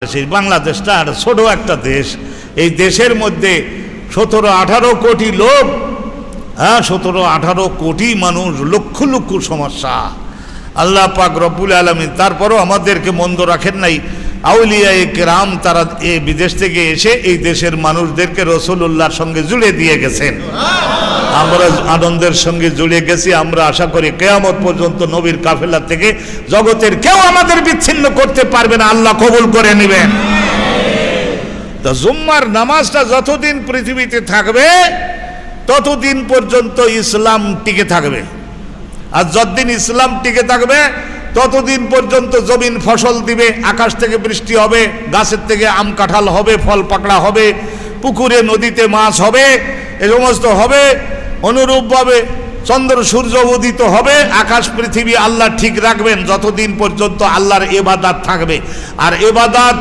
সেই বাংলাদেশটা আর ছোট একটা দেশ। এই দেশের মধ্যে 17-18 কোটি লোক, 17-18 কোটি মানুষ, লক্ষ লক্ষ সমস্যা। আল্লাহ পাক রব্বুল আলামিন তারপরও আমাদেরকে মন্দ রাখেন নাই। আউলিয়ায়ে কেরাম তারা এই বিদেশ থেকে এসে এই দেশের মানুষদেরকে রাসূলুল্লাহর সঙ্গে জুড়ে দিয়ে গেছেন। আমরা আনন্দের সঙ্গে জুড়ে গেছি। আমরা আশা করি কিয়ামত পর্যন্ত নবীর কাফেলা থেকে জগতের কেউ আমাদের বিচ্ছিন্ন করতে পারবে না। আল্লাহ কবুল করে নেবেন। তো জুম্মার নামাজটা যতদিন পৃথিবীতে থাকবে ততদিন পর্যন্ত ইসলাম টিকে থাকবে। আর যতদিন ইসলাম টিকে থাকবে ততদিন পর্যন্ত জমিন ফসল দিবে, আকাশ থেকে বৃষ্টি হবে, গাছের থেকে আম কাঁঠাল হবে, ফল পাকড়া হবে, পুকুরে নদীতে মাছ হবে, এ সমস্ত হবে। অনুরূপভাবে চন্দ্র সূর্য উদিত হবে, আকাশ পৃথিবী আল্লাহ ঠিক রাখবেন যতদিন পর্যন্ত আল্লাহর ইবাদত থাকবে। আর ইবাদত